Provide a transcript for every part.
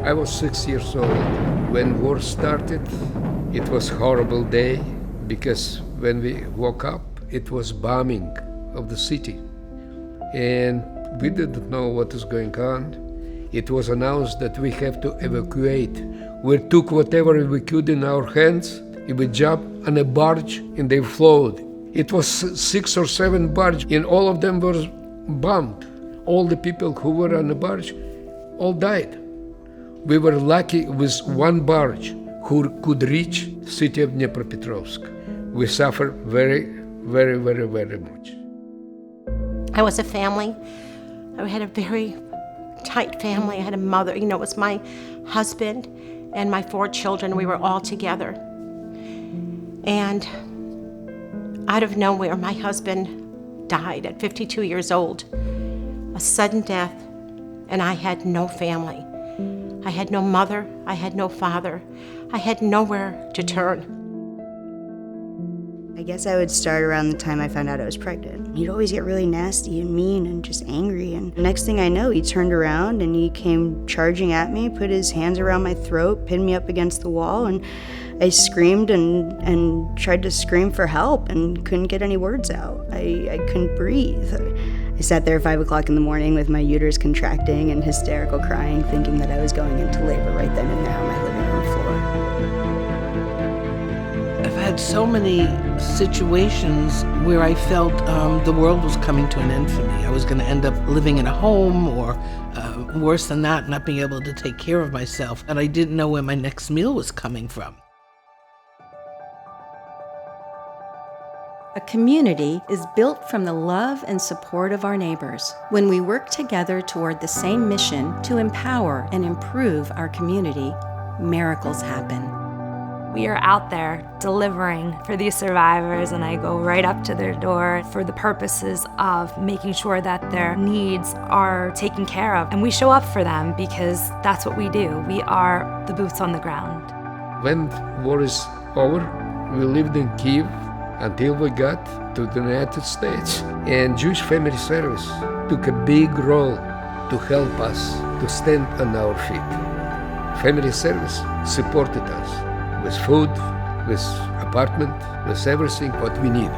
I was 6 years old. When war started, it was a horrible day because when we woke up, it was bombing of the city. And we didn't know what is going on. It was announced that we have to evacuate. We took whatever we could in our hands, we jumped on a barge and they flowed. It was 6 or 7 barges and all of them were bombed. All the people who were on the barge all died. We were lucky with one barge who could reach city of Dnipropetrovsk. We suffered very, very, very, very much. I was a family. I had a very tight family. I had a mother, it was my husband and my 4 children. We were all together. And out of nowhere, my husband died at 52 years old. A sudden death, and I had no family. I had no mother, I had no father. I had nowhere to turn. I guess I would start around the time I found out I was pregnant. He'd always get really nasty and mean and just angry. And the next thing I know, he turned around and he came charging at me, put his hands around my throat, pinned me up against the wall, and I screamed and tried to scream for help and couldn't get any words out. I couldn't breathe. I sat there at 5 o'clock in the morning with my uterus contracting and hysterical crying, thinking that I was going into labor right then and there on my living room floor. I've had so many situations where I felt the world was coming to an end for me. I was going to end up living in a home or worse than that, not being able to take care of myself. And I didn't know where my next meal was coming from. A community is built from the love and support of our neighbors. When we work together toward the same mission to empower and improve our community, miracles happen. We are out there delivering for these survivors, and I go right up to their door for the purposes of making sure that their needs are taken care of. And we show up for them because that's what we do. We are the boots on the ground. When war is over, we lived in Kiev until we got to the United States. And Jewish Family Service took a big role to help us to stand on our feet. Family Service supported us with food, with apartment, with everything what we needed.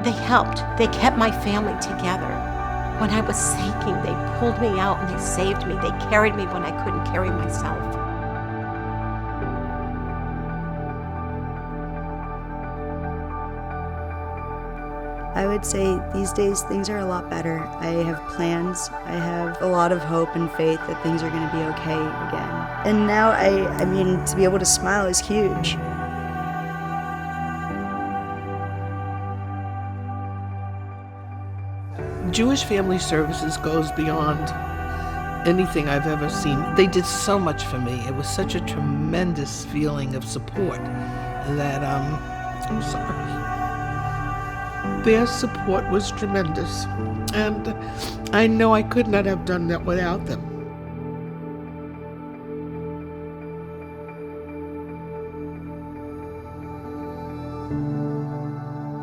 They helped. They kept my family together. When I was sinking, they pulled me out and they saved me. They carried me when I couldn't carry myself. I would say these days things are a lot better. I have plans. I have a lot of hope and faith that things are going to be okay again. And now, I mean, to be able to smile is huge. Jewish Family Services goes beyond anything I've ever seen. They did so much for me. It was such a tremendous feeling of support that, I'm sorry. Their support was tremendous, and I know I could not have done that without them.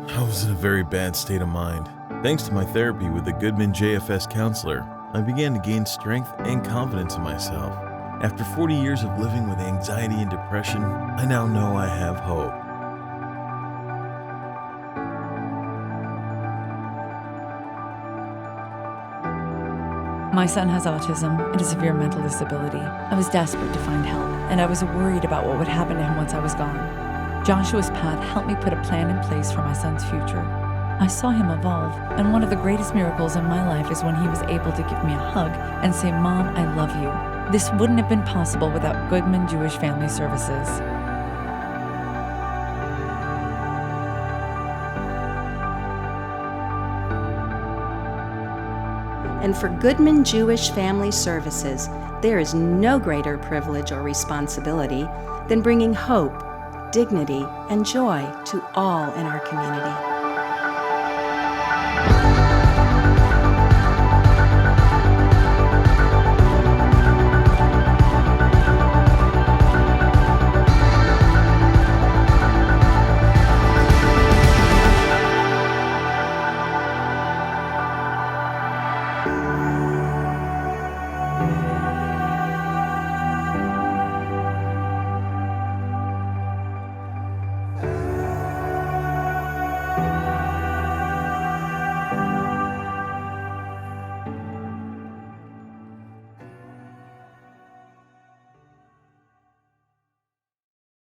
I was in a very bad state of mind. Thanks to my therapy with the Goodman JFS counselor, I began to gain strength and confidence in myself. After 40 years of living with anxiety and depression, I now know I have hope. My son has autism and a severe mental disability. I was desperate to find help, and I was worried about what would happen to him once I was gone. Joshua's path helped me put a plan in place for my son's future. I saw him evolve, and one of the greatest miracles in my life is when he was able to give me a hug and say, "Mom, I love you." This wouldn't have been possible without Goodman Jewish Family Services. And for Goodman Jewish Family Services, there is no greater privilege or responsibility than bringing hope, dignity, and joy to all in our community.